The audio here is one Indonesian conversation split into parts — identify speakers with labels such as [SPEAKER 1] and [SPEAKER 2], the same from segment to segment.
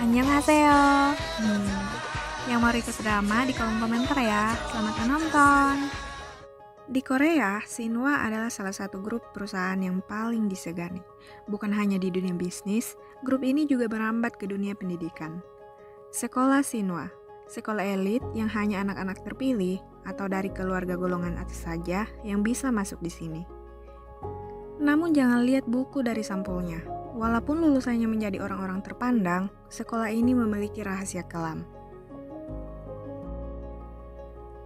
[SPEAKER 1] Annyeonghaseyo. Yang mau request drama di kolom komentar ya. Selamat menonton. Di Korea, Shinhwa adalah salah satu grup perusahaan yang paling disegani. Bukan hanya di dunia bisnis, grup ini juga merambat ke dunia pendidikan. Sekolah Shinhwa, sekolah elit yang hanya anak-anak terpilih atau dari keluarga golongan atas saja yang bisa masuk di sini. Namun jangan lihat buku dari sampulnya. Walaupun lulusannya menjadi orang-orang terpandang, sekolah ini memiliki rahasia kelam.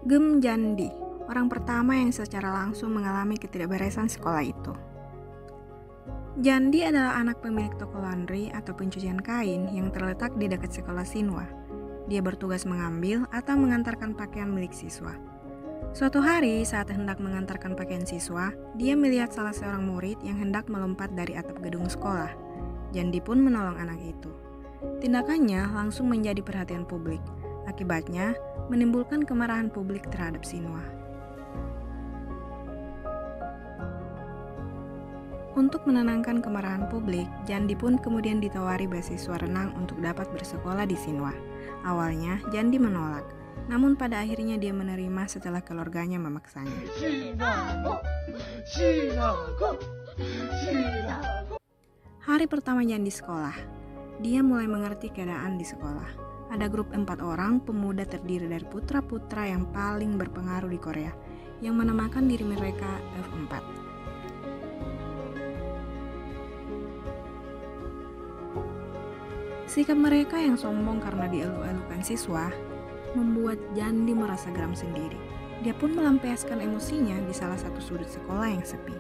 [SPEAKER 1] Geum Jandi, orang pertama yang secara langsung mengalami ketidakberesan sekolah itu. Jandi adalah anak pemilik toko laundry atau pencucian kain yang terletak di dekat sekolah Shinhwa. Dia bertugas mengambil atau mengantarkan pakaian milik siswa. Suatu hari saat hendak mengantarkan pakaian siswa, dia melihat salah seorang murid yang hendak melompat dari atap gedung sekolah. Jandi pun menolong anak itu. Tindakannya langsung menjadi perhatian publik. Akibatnya, menimbulkan kemarahan publik terhadap Shinhwa. Untuk menenangkan kemarahan publik, Jandi pun kemudian ditawari beasiswa renang untuk dapat bersekolah di Shinhwa. Awalnya, Jandi menolak, namun pada akhirnya dia menerima setelah keluarganya memaksanya. Hari pertama Jandi sekolah, dia mulai mengerti keadaan di sekolah. Ada grup 4 orang pemuda terdiri dari putra-putra yang paling berpengaruh di Korea, yang menamakan diri mereka F4. Sikap mereka yang sombong karena dielu-elukan siswa, membuat Jandi merasa geram sendiri. Dia pun melampiaskan emosinya di salah satu sudut sekolah yang sepi.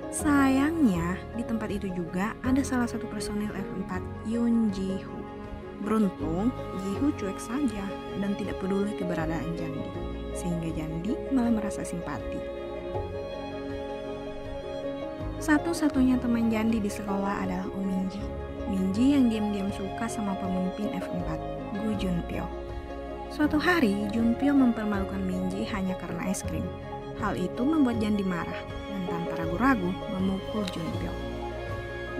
[SPEAKER 1] Sayangnya, di tempat itu juga ada salah satu personil F4, Yoon Ji-ho. Beruntung, Ji-ho cuek saja dan tidak peduli keberadaan Jandi, sehingga Jandi malah merasa simpati. Satu-satunya teman Jandi di sekolah adalah Minji. Minji yang diam-diam suka sama pemimpin F4, Gu Junpyo. Suatu hari, Junpyo mempermalukan Minji hanya karena es krim. Hal itu membuat Jandi marah dan tanpa ragu-ragu memukul Junpyo.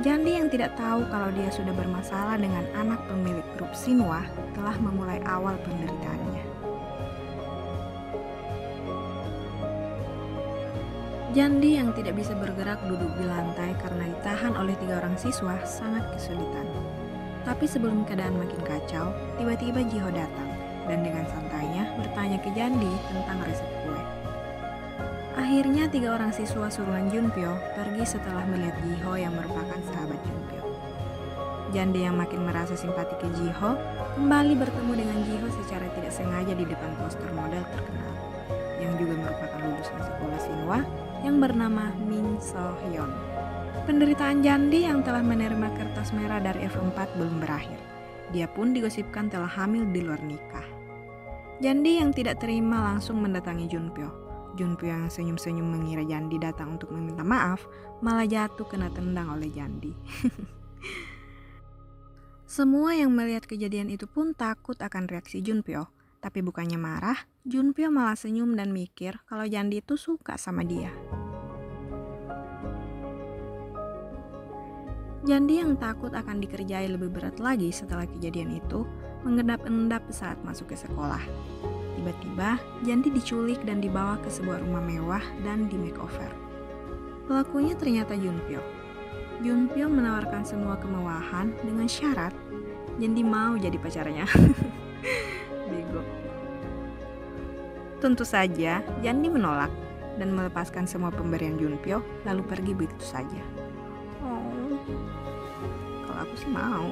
[SPEAKER 1] Jandi yang tidak tahu kalau dia sudah bermasalah dengan anak pemilik grup Shinhwa telah memulai awal penderitaannya. Jandi yang tidak bisa bergerak duduk di lantai karena ditahan oleh 3 orang siswa sangat kesulitan. Tapi sebelum keadaan makin kacau, tiba-tiba Ji-ho datang dan dengan santainya bertanya ke Jandi tentang resep kue. Akhirnya 3 orang siswa suruhan Junpyo pergi setelah melihat Ji-ho yang merupakan sahabat Junpyo. Jandi yang makin merasa simpati ke Ji-ho kembali bertemu dengan Ji-ho secara tidak sengaja di depan poster model terkenal yang juga merupakan lulusan sekolah Shinhwa yang bernama Min So-hyun. Penderitaan Jandi yang telah menerima kertas merah dari F4 belum berakhir. Dia pun digosipkan telah hamil di luar nikah. Jandi yang tidak terima langsung mendatangi Junpyo. Junpyo yang senyum-senyum mengira Jandi datang untuk meminta maaf, malah jatuh kena tendang oleh Jandi. Semua yang melihat kejadian itu pun takut akan reaksi Junpyo. Tapi bukannya marah, Junpyo malah senyum dan mikir kalau Jandi itu suka sama dia. Jandi yang takut akan dikerjai lebih berat lagi setelah kejadian itu, mengendap-endap saat masuk ke sekolah. Tiba-tiba, Jandi diculik dan dibawa ke sebuah rumah mewah dan di makeover. Pelakunya ternyata Junpyo. Junpyo menawarkan semua kemewahan dengan syarat Jandi mau jadi pacarnya. Bego. Tentu saja, Jandi menolak dan melepaskan semua pemberian Junpyo lalu pergi begitu saja. Oh, kalau aku sih mau.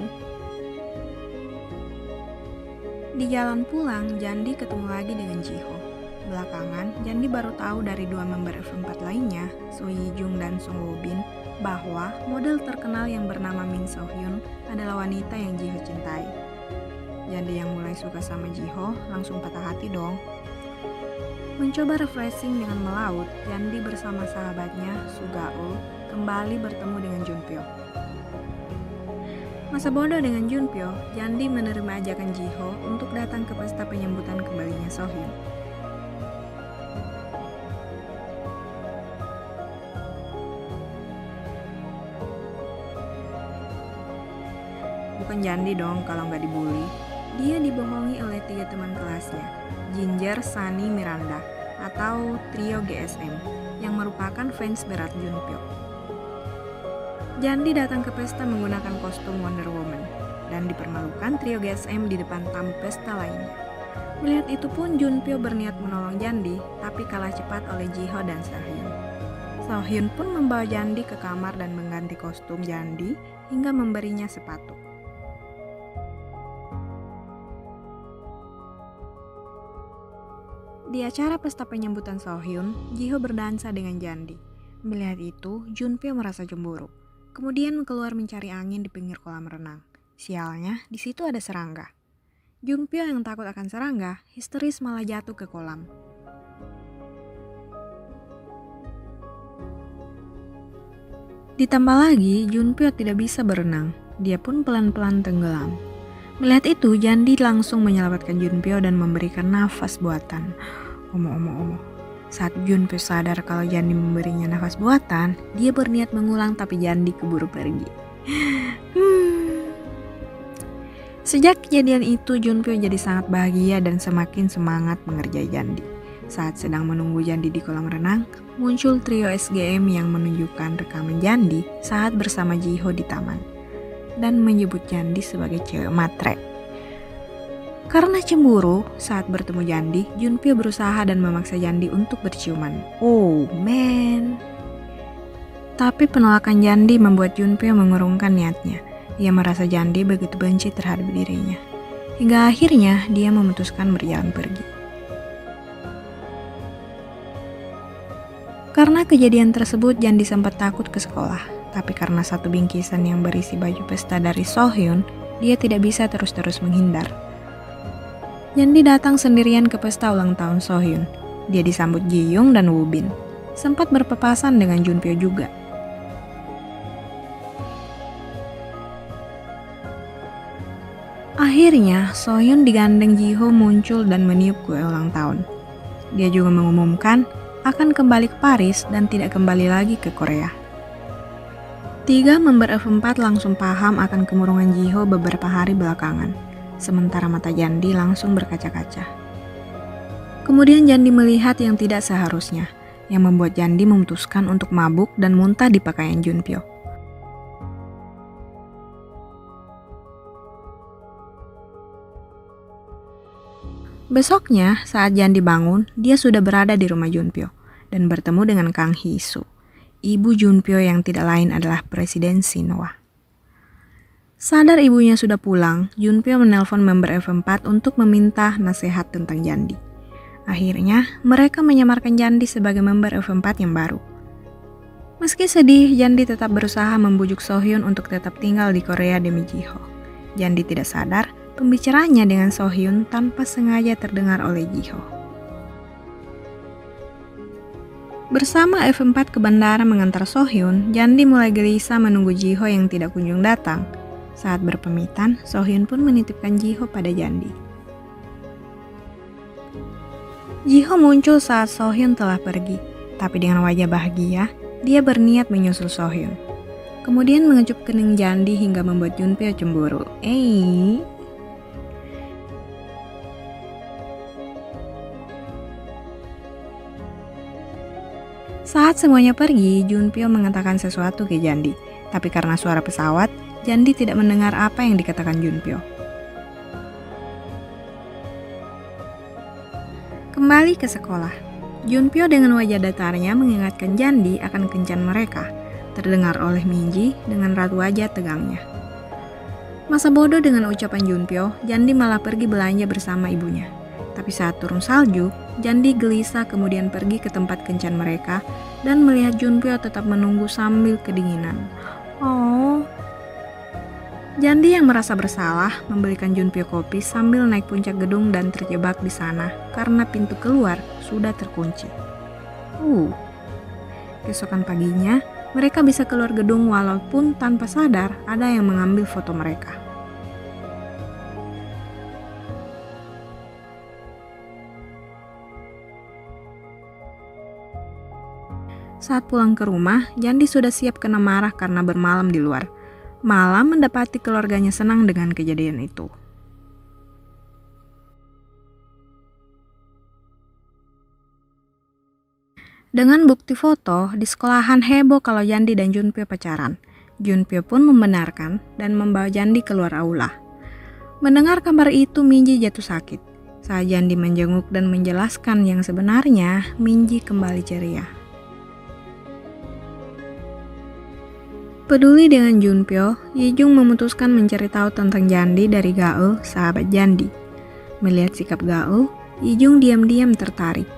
[SPEAKER 1] Di jalan pulang, Jandi ketemu lagi dengan Ji-ho. Belakangan, Jandi baru tahu dari 2 member F4 lainnya, So Yi-jung dan Song Woo-bin, bahwa model terkenal yang bernama Min So-hyun adalah wanita yang Ji-ho cintai. Jandi yang mulai suka sama Ji-ho langsung patah hati dong. Mencoba refreshing dengan melaut, Jandi bersama sahabatnya, Suga-ul, kembali bertemu dengan Junpyo. Masa bodoh dengan Junpyo, Jandi menerima ajakan Ji-ho untuk datang ke pesta penyambutan kembalinya So-hyun. Bukan respon Jandi dong kalau nggak dibully. Dia dibohongi oleh 3 teman kelasnya, Ginger, Sunny, Miranda, atau trio GSM, yang merupakan fans berat Junpyo. Jandi datang ke pesta menggunakan kostum Wonder Woman, dan dipermalukan trio GSM di depan tamu pesta lainnya. Melihat itu pun Junpyo berniat menolong Jandi, tapi kalah cepat oleh Jiho dan Seohyun. Seohyun pun membawa Jandi ke kamar dan mengganti kostum Jandi hingga memberinya sepatu. Di acara pesta penyambutan Seohyun, Jiho berdansa dengan Jandi. Melihat itu, Junpyo merasa cemburu. Kemudian keluar mencari angin di pinggir kolam renang. Sialnya, di situ ada serangga. Junpyo yang takut akan serangga, histeris malah jatuh ke kolam. Ditambah lagi, Junpyo tidak bisa berenang. Dia pun pelan-pelan tenggelam. Melihat itu, Jandi langsung menyelamatkan Junpyo dan memberikan nafas buatan. Omo. Saat Junpyo sadar kalau Jandi memberinya nafas buatan, dia berniat mengulang tapi Jandi keburu pergi. Sejak kejadian itu, Junpyo jadi sangat bahagia dan semakin semangat mengerjai Jandi. Saat sedang menunggu Jandi di kolam renang, muncul trio SGM yang menunjukkan rekaman Jandi saat bersama Jiho di taman dan menyebut Jandi sebagai cewek matre. Karena cemburu, saat bertemu Jandi, Junpyo berusaha dan memaksa Jandi untuk berciuman. Oh man. Tapi penolakan Jandi membuat Junpyo mengurungkan niatnya. Ia merasa Jandi begitu benci terhadap dirinya. Hingga akhirnya dia memutuskan berjalan pergi. Karena kejadian tersebut, Jandi sempat takut ke sekolah. Tapi karena satu bingkisan yang berisi baju pesta dari Seohyun, dia tidak bisa terus-terus menghindar. Jandi datang sendirian ke pesta ulang tahun Seohyun. Dia disambut Ji-young dan Woo-bin. Sempat berpapasan dengan Junpyo juga. Akhirnya, Seohyun digandeng Jiho muncul dan meniup kue ulang tahun. Dia juga mengumumkan akan kembali ke Paris dan tidak kembali lagi ke Korea. 3 member F4 langsung paham akan kemurungan Jiho beberapa hari belakangan. Sementara mata Jandi langsung berkaca-kaca. Kemudian Jandi melihat yang tidak seharusnya, yang membuat Jandi memutuskan untuk mabuk dan muntah di pakaian Junpyo. Besoknya, saat Jandi bangun, dia sudah berada di rumah Junpyo dan bertemu dengan Kang Hee-soo. Ibu Junpyo yang tidak lain adalah Presiden Shinhwa. Sadar ibunya sudah pulang, Junpyo menelpon member F4 untuk meminta nasihat tentang Jandi. Akhirnya, mereka menyamarkan Jandi sebagai member F4 yang baru. Meski sedih, Jandi tetap berusaha membujuk Seohyun untuk tetap tinggal di Korea demi Jiho. Jandi tidak sadar, pembicaraannya dengan Seohyun tanpa sengaja terdengar oleh Jiho. Bersama F4 ke bandara mengantar Seohyun, Jandi mulai gelisah menunggu Jiho yang tidak kunjung datang. Saat berpamitan, Seohyun pun menitipkan Jiho pada Jandi. Jiho muncul saat Seohyun telah pergi, tapi dengan wajah bahagia, dia berniat menyusul Seohyun. Kemudian mengecup kening Jandi hingga membuat Junpyo cemburu. Saat semuanya pergi, Junpyo mengatakan sesuatu ke Jandi, tapi karena suara pesawat, Jandi tidak mendengar apa yang dikatakan Junpyo. Kembali ke sekolah, Junpyo dengan wajah datarnya mengingatkan Jandi akan kencan mereka, terdengar oleh Minji dengan raut wajah tegangnya. Masa bodoh dengan ucapan Junpyo, Jandi malah pergi belanja bersama ibunya. Tapi saat turun salju, Jandi gelisah kemudian pergi ke tempat kencan mereka dan melihat Junpyo tetap menunggu sambil kedinginan. Oh. Jandi yang merasa bersalah membelikan Junpyo kopi sambil naik puncak gedung dan terjebak di sana karena pintu keluar sudah terkunci. Keesokan paginya, mereka bisa keluar gedung walaupun tanpa sadar ada yang mengambil foto mereka. Saat pulang ke rumah, Jandi sudah siap kena marah karena bermalam di luar. malah mendapati keluarganya senang dengan kejadian itu. Dengan bukti foto, di sekolahan heboh kalau Jandi dan Junpyo pacaran. Junpyo pun membenarkan dan membawa Jandi keluar aula. Mendengar kabar itu, Minji jatuh sakit. Saat Jandi menjenguk dan menjelaskan yang sebenarnya, Minji kembali ceria. Peduli dengan Junpyo, Yijung memutuskan mencari tahu tentang Jandi dari Gaeul, sahabat Jandi. Melihat sikap Gaeul, Yijung diam-diam tertarik.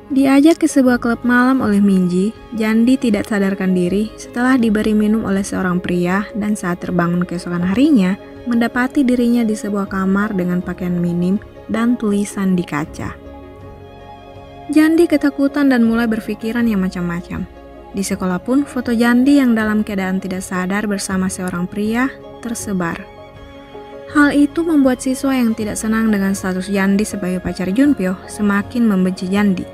[SPEAKER 1] Diajak ke sebuah klub malam oleh Minji, Jandi tidak sadarkan diri setelah diberi minum oleh seorang pria dan saat terbangun keesokan harinya, mendapati dirinya di sebuah kamar dengan pakaian minim dan tulisan di kaca. Jandi ketakutan dan mulai berpikiran yang macam-macam. Di sekolah pun foto Jandi yang dalam keadaan tidak sadar bersama seorang pria tersebar. Hal itu membuat siswa yang tidak senang dengan status Jandi sebagai pacar Junpyo semakin membenci Jandi.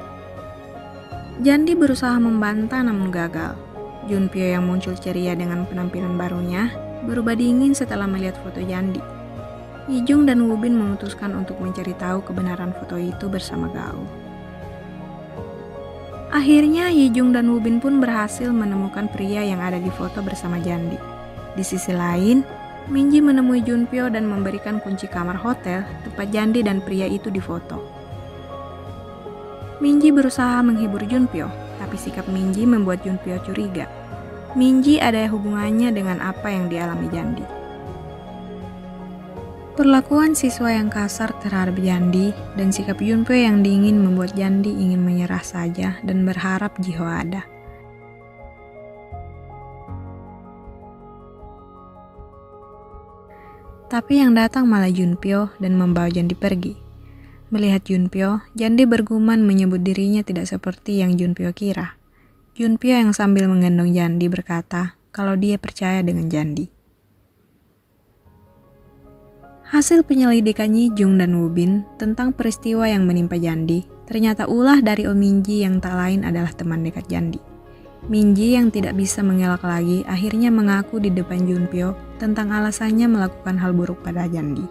[SPEAKER 1] Jandi berusaha membantah namun gagal. Junpyo yang muncul ceria dengan penampilan barunya berubah dingin setelah melihat foto Jandi. Yijung dan Wubin memutuskan untuk mencari tahu kebenaran foto itu bersama Gaeul. Akhirnya Yijung dan Wubin pun berhasil menemukan pria yang ada di foto bersama Jandi. Di sisi lain, Minji menemui Junpyo dan memberikan kunci kamar hotel tempat Jandi dan pria itu difoto. Minji berusaha menghibur Junpyo, tapi sikap Minji membuat Junpyo curiga. Minji ada hubungannya dengan apa yang dialami Jandi. Perlakuan siswa yang kasar terhadap Jandi dan sikap Junpyo yang dingin membuat Jandi ingin menyerah saja dan berharap Jiho ada. Tapi yang datang malah Junpyo dan membawa Jandi pergi. Melihat Junpyo, Jandi bergumam menyebut dirinya tidak seperti yang Junpyo kira. Junpyo yang sambil menggendong Jandi berkata kalau dia percaya dengan Jandi. Hasil penyelidikan Yijung dan Wubin tentang peristiwa yang menimpa Jandi ternyata ulah dari Om Minji yang tak lain adalah teman dekat Jandi. Minji yang tidak bisa mengelak lagi akhirnya mengaku di depan Junpyo tentang alasannya melakukan hal buruk pada Jandi.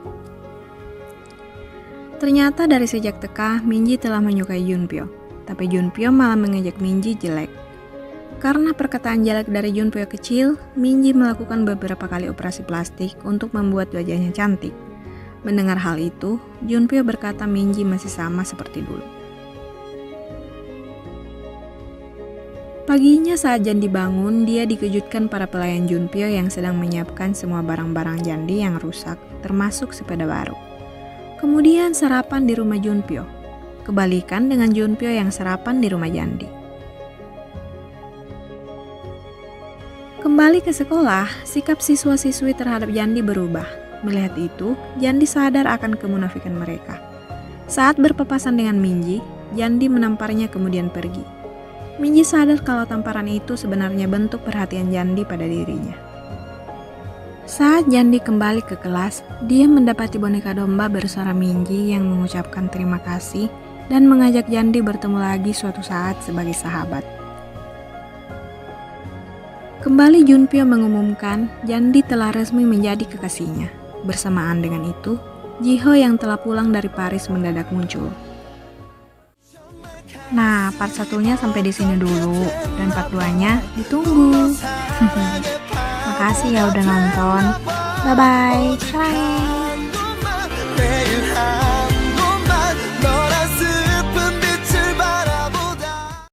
[SPEAKER 1] Ternyata dari sejak TK, Minji telah menyukai Junpyo, tapi Junpyo malah mengejek Minji jelek. Karena perkataan jelek dari Junpyo kecil, Minji melakukan beberapa kali operasi plastik untuk membuat wajahnya cantik. Mendengar hal itu, Junpyo berkata Minji masih sama seperti dulu. Paginya saat Jandi bangun, dia dikejutkan para pelayan Junpyo yang sedang menyiapkan semua barang-barang Jandi yang rusak, termasuk sepeda baru. Kemudian sarapan di rumah Junpyo. Kebalikan dengan Junpyo yang sarapan di rumah Jandi. Kembali ke sekolah, sikap siswa-siswi terhadap Jandi berubah. Melihat itu, Jandi sadar akan kemunafikan mereka. Saat berpapasan dengan Minji, Jandi menamparnya kemudian pergi. Minji sadar kalau tamparan itu sebenarnya bentuk perhatian Jandi pada dirinya. Saat Jandi kembali ke kelas, dia mendapati boneka domba bersuara Minji yang mengucapkan terima kasih dan mengajak Jandi bertemu lagi suatu saat sebagai sahabat. Kembali Junpyo mengumumkan Jandi telah resmi menjadi kekasihnya. Bersamaan dengan itu, Jiho yang telah pulang dari Paris mendadak muncul. Nah, part 1-nya sampai di sini dulu dan part 2-nya ditunggu. Makasih ya udah nonton. Bye bye. Bye.